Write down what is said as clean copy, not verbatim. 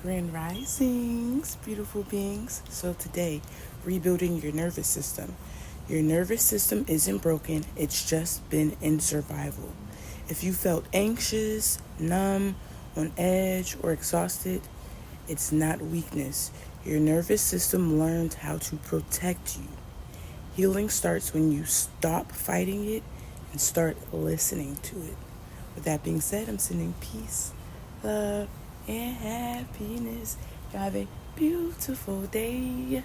Grand Risings, beautiful beings. So today, rebuilding your nervous system. Your nervous system isn't broken, it's just been in survival. If you felt anxious, numb, on edge, or exhausted, it's not weakness. Your nervous system learned how to protect you. Healing starts when you stop fighting it and start listening to it. With that being said, I'm sending peace, love, and happiness. You have a beautiful day.